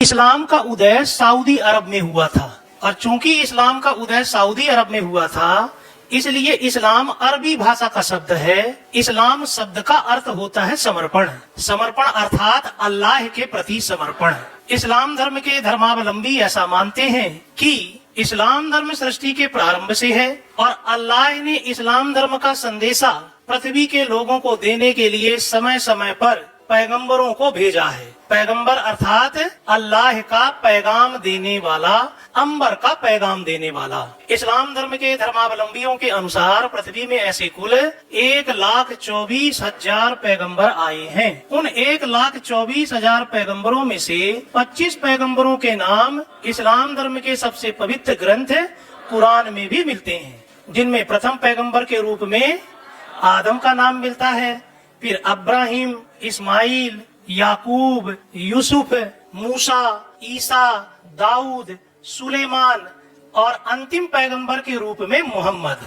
इस्लाम का उदय सऊदी अरब में हुआ था और चूंकि इस्लाम का उदय सऊदी अरब में हुआ था इसलिए इस्लाम अरबी भाषा का शब्द है। इस्लाम शब्द का अर्थ होता है समर्पण। समर्पण अर्थात अल्लाह के प्रति समर्पण। इस्लाम धर्म के धर्मावलंबी ऐसा मानते हैं कि इस्लाम धर्म सृष्टि के प्रारंभ से है और अल्लाह ने इस्लाम धर्म का संदेशा पृथ्वी के लोगों को देने के लिए समय समय पर पैगंबरों को भेजा है। पैगंबर अर्थात अल्लाह का पैगाम देने वाला, अंबर का पैगाम देने वाला। इस्लाम धर्म के धर्मावलंबियों के अनुसार पृथ्वी में ऐसे कुल 1,24,000 पैगंबर आए हैं। उन 1,24,000 पैगंबरों में से 25 पैगंबरों के नाम इस्लाम धर्म के सबसे पवित्र ग्रंथ कुरान में भी मिलते हैं, जिनमें प्रथम पैगंबर के रूप में आदम का नाम मिलता है, फिर अब्राहिम, इस्माइल, याकूब, यूसुफ, मूसा, ईसा, दाऊद, सुलेमान और अंतिम पैगंबर के रूप में मोहम्मद।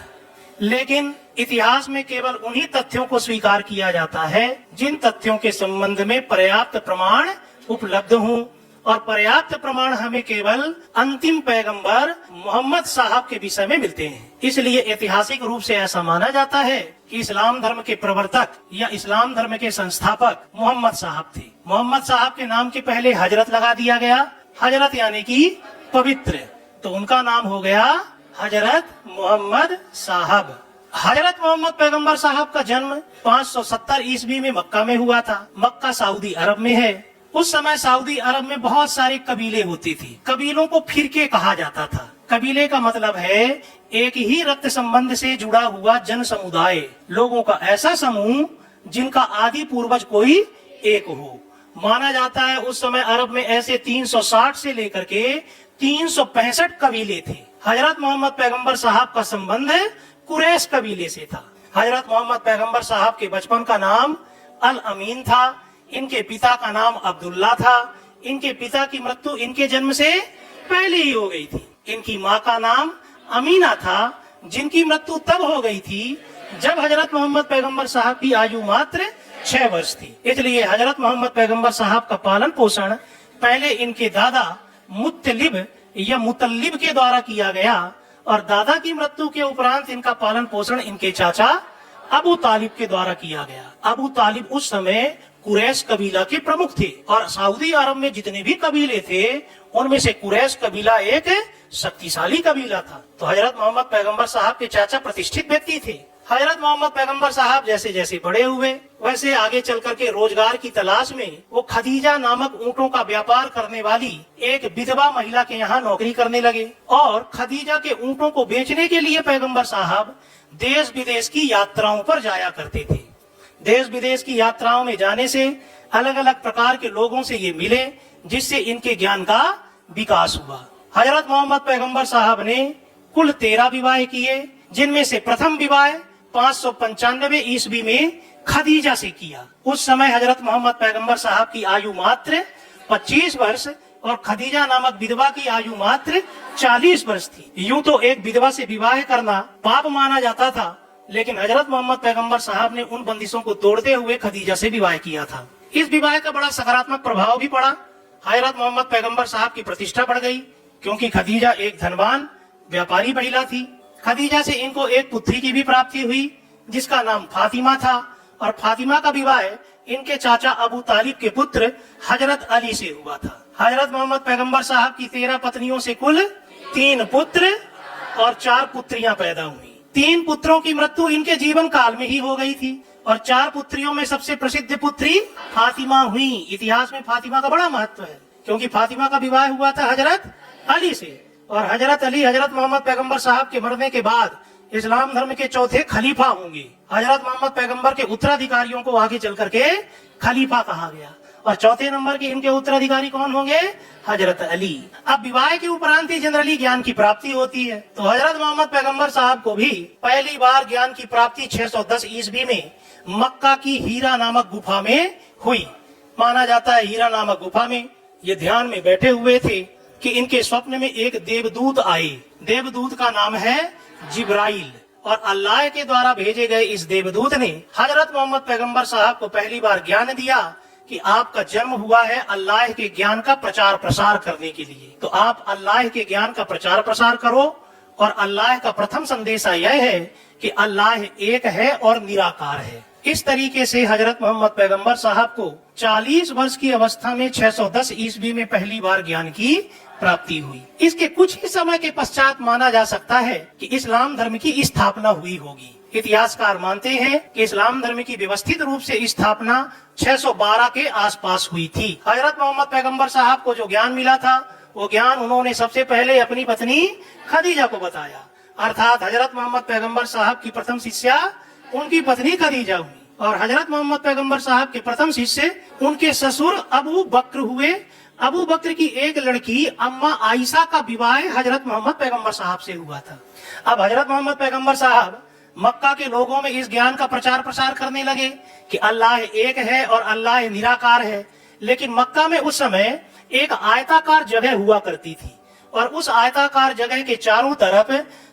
लेकिन इतिहास में केवल उन्हीं तथ्यों को स्वीकार किया जाता है जिन तथ्यों के संबंध में पर्याप्त प्रमाण उपलब्ध हों, और पर्याप्त प्रमाण हमें केवल अंतिम पैगंबर मोहम्मद साहब के विषय में मिलते हैं। इसलिए ऐतिहासिक रूप से ऐसा माना जाता है कि इस्लाम धर्म के प्रवर्तक या इस्लाम धर्म के संस्थापक मोहम्मद साहब थे। मोहम्मद साहब के नाम के पहले हजरत लगा दिया गया। हजरत यानी कि पवित्र, तो उनका नाम हो गया हजरत मोहम्मद साहब। हजरत मोहम्मद पैगंबर साहब का जन्म 570 ईस्वी में मक्का में हुआ था। मक्का सऊदी अरब में है। उस समय सऊदी अरब में बहुत सारे कबीले होती थी। कबीलों को फिरके कहा जाता था। कबीले का मतलब है एक ही रक्त संबंध से जुड़ा हुआ जन समुदाय, लोगों का ऐसा समूह जिनका आदि पूर्वज कोई एक हो। माना जाता है उस समय अरब में ऐसे 360 से लेकर के 365 कबीले थे। हजरत मोहम्मद पैगंबर साहब का संबंध कुरैश कबीले से था। हजरत मोहम्मद पैगंबर साहब के बचपन का नाम अल अमीन था। इनके पिता का नाम अब्दुल्ला था। इनके पिता की मृत्यु इनके जन्म से पहले ही हो गई थी। इनकी माँ का नाम अमीना था, जिनकी मृत्यु तब हो गई थी जब हजरत मोहम्मद पैगंबर साहब की आयु मात्र 6 वर्ष थी। इसलिए हजरत मोहम्मद पैगंबर साहब का पालन पोषण पहले इनके दादा मुत्तलिब या मुतल्लिब के द्वारा किया गया और दादा की मृत्यु के उपरांत इनका पालन पोषण इनके चाचा अबू तालिब के द्वारा किया गया। अबू तालिब उस समय कुरैश कबीला के प्रमुख थे और सऊदी अरब में जितने भी कबीले थे उनमें से कुरैश कबीला एक शक्तिशाली कबीला था। तो हजरत मोहम्मद पैगंबर साहब के चाचा प्रतिष्ठित व्यक्ति थे। हजरत मोहम्मद पैगंबर साहब जैसे जैसे बड़े हुए वैसे आगे चल करके रोजगार की तलाश में वो खदीजा नामक ऊँटों का व्यापार करने वाली एक विधवा महिला के यहाँ नौकरी करने लगे और खदीजा के ऊँटों को बेचने के लिए पैगंबर साहब देश विदेश की यात्राओं पर जाया करते थे। देश विदेश की यात्राओं में जाने से अलग अलग प्रकार के लोगों से ये मिले, जिससे इनके ज्ञान का विकास हुआ। हजरत मोहम्मद पैगंबर साहब ने कुल 13 विवाह किए, जिनमें से प्रथम विवाह 595 ईस्वी में खदीजा से किया। उस समय हजरत मोहम्मद पैगंबर साहब की आयु मात्र 25 वर्ष और खदीजा नामक विधवा की आयु मात्र 40 वर्ष थी। यूं तो एक विधवा से विवाह करना पाप माना जाता था, लेकिन हजरत मोहम्मद पैगंबर साहब ने उन बंदिशों को तोड़ते हुए खदीजा से विवाह किया था। इस विवाह का बड़ा सकारात्मक प्रभाव भी पड़ा। हजरत मोहम्मद पैगंबर साहब की प्रतिष्ठा बढ़ गई, क्योंकि खदीजा एक धनवान व्यापारी महिला थी। खदीजा से इनको एक पुत्री की भी प्राप्ति हुई, जिसका नाम फातिमा था, और फातिमा का विवाह इनके चाचा अबू तालिब के पुत्र हजरत अली से हुआ था। हजरत मोहम्मद पैगंबर साहब की 13 पत्नियों से कुल 3 पुत्र और 4 पुत्रियां पैदा हुई। 3 पुत्रों की मृत्यु इनके जीवन काल में ही हो गई थी और 4 पुत्रियों में सबसे प्रसिद्ध पुत्री फातिमा हुई। इतिहास में फातिमा का बड़ा महत्व है, क्योंकि फातिमा का विवाह हुआ था हजरत अली से, और हजरत अली हजरत मोहम्मद पैगंबर साहब के मरने के बाद इस्लाम धर्म के चौथे खलीफा होंगे। हजरत मोहम्मद पैगंबर के उत्तराधिकारियों को आगे चल करके खलीफा कहा गया, और चौथे नंबर के इनके उत्तराधिकारी कौन होंगे? हजरत अली। अब विवाह के उपरांत ही जनरली ज्ञान की प्राप्ति होती है, तो हजरत मोहम्मद पैगंबर साहब को भी पहली बार ज्ञान की प्राप्ति 610 ईस्वी में मक्का की हीरा नामक गुफा में हुई। माना जाता है हीरा नामक गुफा में ये ध्यान में बैठे हुए थे कि इनके स्वप्न में एक देवदूत आए। देवदूत का नाम है जिब्राइल, और अल्लाह के द्वारा भेजे गए इस देवदूत ने हजरत मोहम्मद पैगंबर साहब को पहली बार ज्ञान दिया कि आपका जन्म हुआ है अल्लाह के ज्ञान का प्रचार प्रसार करने के लिए, तो आप अल्लाह के ज्ञान का प्रचार प्रसार करो। और अल्लाह का प्रथम संदेशा यह है कि अल्लाह एक है और निराकार है। इस तरीके से हजरत मोहम्मद पैगंबर साहब को 40 वर्ष की अवस्था में 610 ईस्वी में पहली बार ज्ञान की प्राप्ति हुई। इसके कुछ ही समय के पश्चात माना जा सकता है कि इस्लाम धर्म की स्थापना हुई होगी। इतिहासकार मानते हैं कि इस्लाम धर्म की व्यवस्थित रूप से स्थापना 612 के आसपास हुई थी। हजरत मोहम्मद पैगंबर साहब को जो ज्ञान मिला था वो ज्ञान उन्होंने सबसे पहले अपनी पत्नी खदीजा को बताया, अर्थात हजरत मोहम्मद पैगंबर साहब की प्रथम शिष्या उनकी पत्नी खदीजा हुई। और हजरत मोहम्मद पैगंबर साहब के प्रथम शिष्य उनके ससुर अबू बकर हुए। अबू बकर की एक लड़की अम्मा आयशा का विवाह हजरत मोहम्मद पैगंबर साहब से हुआ था। अब हजरत मोहम्मद पैगंबर साहब मक्का के लोगों में इस ज्ञान का प्रचार प्रसार करने लगे कि अल्लाह एक है और अल्लाह निराकार है। लेकिन मक्का में उस समय एक आयताकार जगह हुआ करती थी और उस आयताकार जगह के चारों तरफ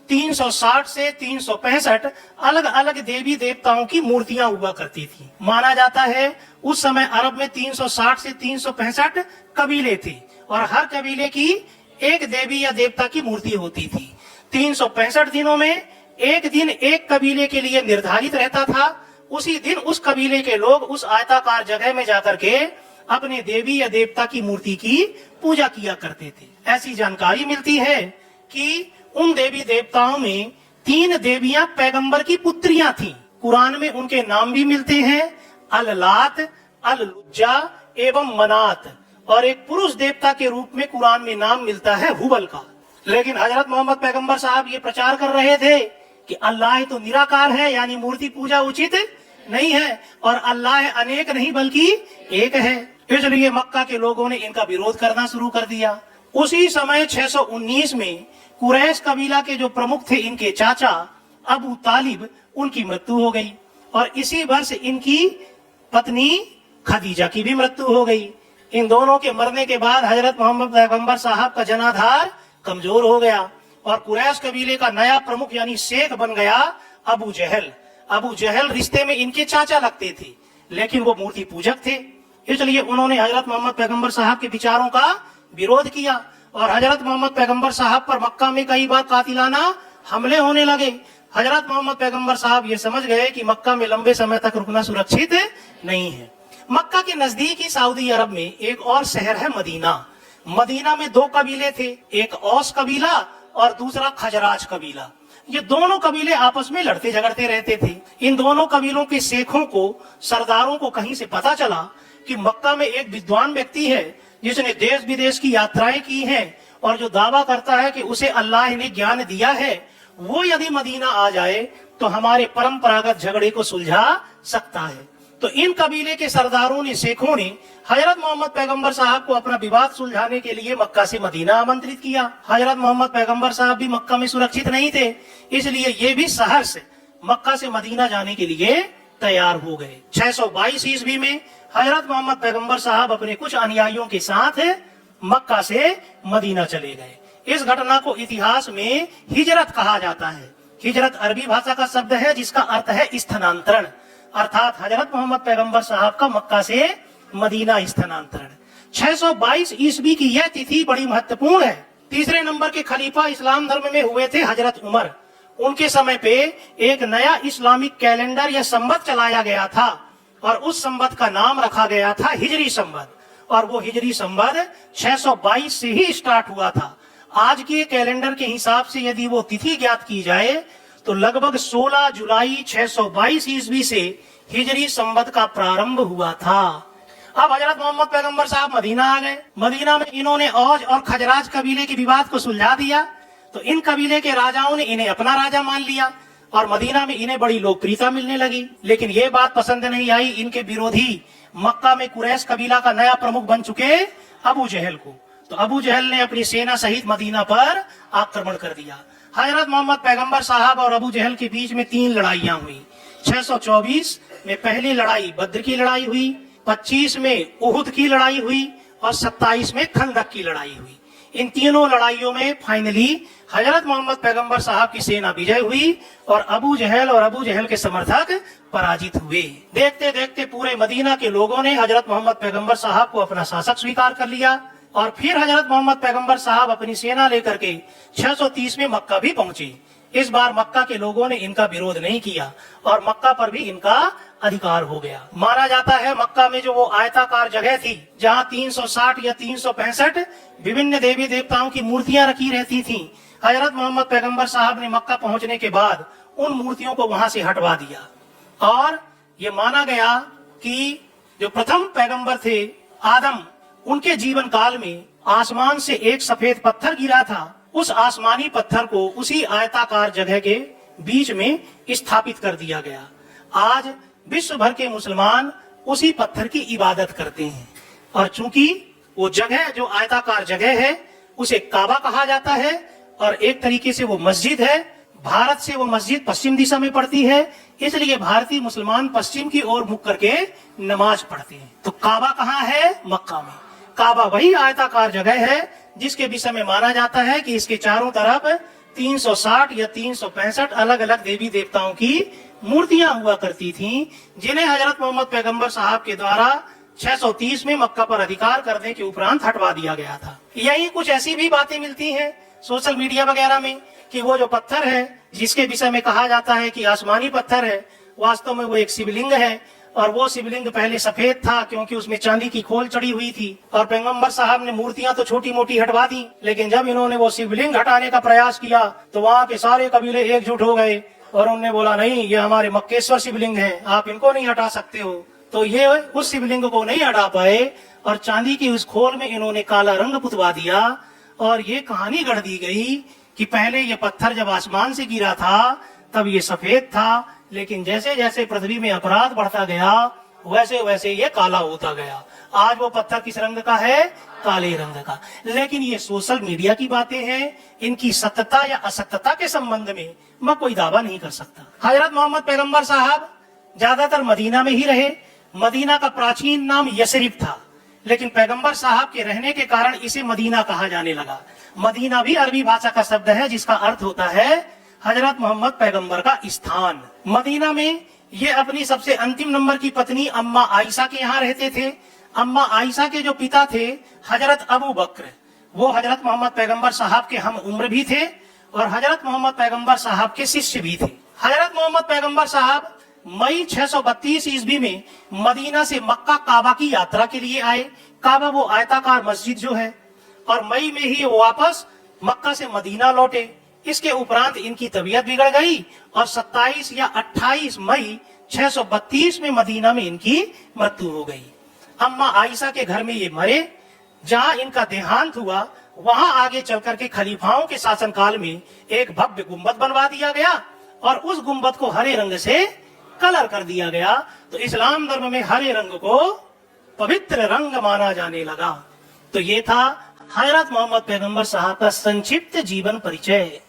360 से 365 अलग अलग देवी देवताओं की मूर्तियां हुआ करती थी। माना जाता है उस समय अरब में 360 से 365 कबीले थे और हर कबीले की एक देवी या देवता की मूर्ति होती थी। 365 दिनों में एक दिन एक कबीले के लिए निर्धारित रहता था। उसी दिन उस कबीले के लोग उस आयताकार जगह में जाकर के अपने देवी या देवता की मूर्ति की पूजा किया करते थे। ऐसी जानकारी मिलती है कि उन देवी देवताओं में 3 देवियां पैगंबर की पुत्रियां थीं। कुरान में उनके नाम भी मिलते हैं, अल-लात, अल-लुज्जा एवं मनात। और एक पुरुष देवता के रूप में कुरान में नाम मिलता है हुबल का। लेकिन हजरत मोहम्मद पैगंबर साहब ये प्रचार कर रहे थे कि अल्लाह तो निराकार है, यानी मूर्ति पूजा उचित नहीं है, और अल्लाह अनेक नहीं बल्कि एक है। इसलिए मक्का के लोगों ने इनका विरोध करना शुरू कर दिया। उसी समय 619 में कुरैश कबीला के जो प्रमुख थे, इनके चाचा अबू तालिब, उनकी मृत्यु हो गई और इसी वर्ष इनकी पत्नी खदीजा की भी मृत्यु हो गई। इन दोनों के मरने के बाद हजरत मोहम्मद पैगंबर साहब का जनाधार कमजोर हो गया और कुरैश कबीले का नया प्रमुख यानी शेख बन गया अबू जहल। अबू जहल रिश्ते में इनके चाचा लगते थे, लेकिन वो मूर्ति पूजक थे। इसलिए उन्होंने हजरत मोहम्मद पैगंबर साहब के विचारों का विरोध किया और हजरत मोहम्मद पैगंबर साहब पर मक्का में कई बार कातिलाना हमले होने लगे। हजरत मोहम्मद पैगंबर साहब ये समझ गए कि मक्का में लंबे समय तक रुकना सुरक्षित नहीं है। मक्का के नजदीक ही सऊदी अरब में एक और शहर है मदीना। मदीना में 2 कबीले थे, एक औस कबीला और दूसरा खजराज कबीला। ये दोनों कबीले आपस में लड़ते झगड़ते रहते थे। इन दोनों कबीलों के शेखों को, सरदारों को कहीं से पता चला कि मक्का में एक विद्वान व्यक्ति है जिसने देश विदेश की यात्राएं की हैं और जो दावा करता है कि उसे अल्लाह ने ज्ञान दिया है, वो यदि मदीना आ जाए तो हमारे परंपरागत झगड़े को सुलझा सकता है। तो इन कबीले के सरदारों ने, शेखों ने हजरत मोहम्मद पैगंबर साहब को अपना विवाद सुलझाने के लिए मक्का से मदीना आमंत्रित किया। हजरत मोहम्मद पैगंबर साहब भी मक्का में सुरक्षित नहीं थे, इसलिए ये भी शहर से मक्का से मदीना जाने के लिए तैयार हो गए। 622 ईस्वी में हजरत मोहम्मद पैगंबर साहब अपने कुछ अनुयायियों के साथ मक्का से मदीना चले गए। इस घटना को इतिहास में हिजरत कहा जाता है। हिजरत अरबी भाषा का शब्द है जिसका अर्थ है स्थानांतरण, अर्थात हजरत मोहम्मद पैगंबर साहब का मक्का से मदीना स्थानांतरण। 622 ईस्वी की यह तिथि बड़ी महत्वपूर्ण है। तीसरे नंबर के खलीफा इस्लाम धर्म में हुए थे हजरत उमर। उनके समय पे एक नया इस्लामिक कैलेंडर या संवत चलाया गया था और उस संवत का नाम रखा गया था हिजरी संवत, और वो हिजरी संवत 622 से ही स्टार्ट हुआ था। आज के कैलेंडर के हिसाब से यदि वो तिथि ज्ञात की जाए तो लगभग 16 जुलाई 622 ईस्वी से हिजरी संवत का प्रारंभ हुआ था। अब हजरत मोहम्मद पैगंबर साहब मदीना आ गए। मदीना में इन्होंने औज और खजराज कबीले के विवाद को सुलझा दिया, तो इन कबीले के राजाओं ने इन्हें अपना राजा मान लिया और मदीना में इन्हें बड़ी लोकप्रियता मिलने लगी। लेकिन ये बात पसंद नहीं आई इनके विरोधी मक्का में कुरैश कबीला का नया प्रमुख बन चुके अबू जहल को। तो अबू जहल ने अपनी सेना सहित मदीना पर आक्रमण कर दिया। हजरत मोहम्मद पैगंबर साहब और अबू जहल के बीच में 3 लड़ाइयां हुई। 624 में पहली लड़ाई बद्र की लड़ाई हुई, 25 में उहुद की लड़ाई हुई और 27 में खंदक की लड़ाई हुई। इन तीनों लड़ाइयों में फाइनली हजरत मोहम्मद पैगंबर साहब की सेना विजय हुई और अबू जहल के समर्थक पराजित हुए। देखते देखते पूरे मदीना के लोगों ने हजरत मोहम्मद पैगंबर साहब को अपना शासक स्वीकार कर लिया और फिर हजरत मोहम्मद पैगंबर साहब अपनी सेना लेकर के 630 में मक्का भी पहुंचे। इस बार मक्का के लोगों ने इनका विरोध नहीं किया और मक्का पर भी इनका अधिकार हो गया। माना जाता है मक्का में जो वो आयताकार जगह थी जहां 360 या 365 विभिन्न देवी देवताओं की मूर्तियां रखी रहती थीं, हजरत मोहम्मद पैगंबर साहब ने मक्का पहुंचने के बाद उन मूर्तियों को वहां से हटवा दिया और ये माना गया कि जो प्रथम पैगंबर थे आदम, उनके जीवन काल में आसमान से एक सफेद पत्थर गिरा था। उस आसमानी पत्थर को उसी आयताकार जगह के बीच में स्थापित कर दिया गया। आज विश्व भर के मुसलमान उसी पत्थर की इबादत करते हैं और चूंकि वो जगह जो आयताकार जगह है उसे काबा कहा जाता है और एक तरीके से वो मस्जिद है। भारत से वो मस्जिद पश्चिम दिशा में पड़ती है, इसलिए भारतीय मुसलमान पश्चिम की ओर मुख करके नमाज पढ़ते हैं। तो काबा कहाँ है? मक्का में। काबा वही आयताकार जगह है जिसके विषय में माना जाता है कि इसके चारों तरफ 360 या 365 अलग अलग देवी देवताओं की मूर्तियां हुआ करती थीं, जिन्हें हजरत मोहम्मद पैगंबर साहब के द्वारा 630 में मक्का पर अधिकार करने के उपरांत हटवा दिया गया था। यही कुछ ऐसी भी बातें मिलती हैं सोशल मीडिया वगैरह में कि वो जो पत्थर है जिसके विषय में कहा जाता है कि आसमानी पत्थर है, वास्तव में वो एक शिवलिंग है और वो शिवलिंग पहले सफेद था क्योंकि उसमें चांदी की खोल चढ़ी हुई थी और पैगंबर साहब ने मूर्तियां तो छोटी मोटी हटवा दी, लेकिन जब इन्होंने वो शिवलिंग हटाने का प्रयास किया तो वहाँ के सारे कबीले एकजुट हो गए और उन्होंने बोला नहीं, ये हमारे मक्केश्वर शिवलिंग है, आप इनको नहीं हटा सकते हो। तो ये उस शिवलिंग को नहीं हटा पाए और चांदी की उस खोल में इन्होंने काला रंग पुतवा दिया और ये कहानी गढ़ दी गई कि पहले ये पत्थर जब आसमान से गिरा था तब ये सफेद था, लेकिन जैसे जैसे पृथ्वी में अपराध बढ़ता गया वैसे वैसे ये काला होता गया। आज वो पत्थर किस रंग का है? काले रंग का। लेकिन ये सोशल मीडिया की बातें हैं, इनकी सत्यता या असत्यता के संबंध में मैं कोई दावा नहीं कर सकता। हजरत मोहम्मद पैगंबर साहब ज्यादातर मदीना में ही रहे। मदीना का प्राचीन नाम यसरिब था, लेकिन पैगंबर साहब के रहने के कारण इसे मदीना कहा जाने लगा। मदीना भी अरबी भाषा का शब्द है जिसका अर्थ होता है हजरत मोहम्मद पैगंबर का स्थान। मदीना में ये अपनी सबसे अंतिम नंबर की पत्नी अम्मा आयशा के यहाँ रहते थे। अम्मा आयशा के जो पिता थे हजरत अबू बकर, वो हजरत मोहम्मद पैगंबर साहब के हम उम्र भी थे और हजरत मोहम्मद पैगंबर साहब के शिष्य भी थे। हजरत मोहम्मद पैगंबर साहब मई 632 ईस्वी में मदीना से मक्का काबा की यात्रा के लिए आए। काबा वो आयताकार मस्जिद जो है, और मई में ही वो वापस मक्का से मदीना लौटे। इसके उपरांत इनकी तबीयत बिगड़ गई और 27 या 28 मई 632 में मदीना में इनकी मृत्यु हो गई। अम्मा आयशा के घर में ये मरे। जहां इनका देहांत हुआ वहां आगे चलकर के खलीफाओं के शासनकाल में एक भव्य गुंबद बनवा दिया गया और उस गुंबद को हरे रंग से कलर कर दिया गया। तो इस्लाम धर्म में हरे रंग को पवित्र रंग माना जाने लगा। तो ये था हजरत मोहम्मद पैगंबर साहब का संक्षिप्त जीवन परिचय।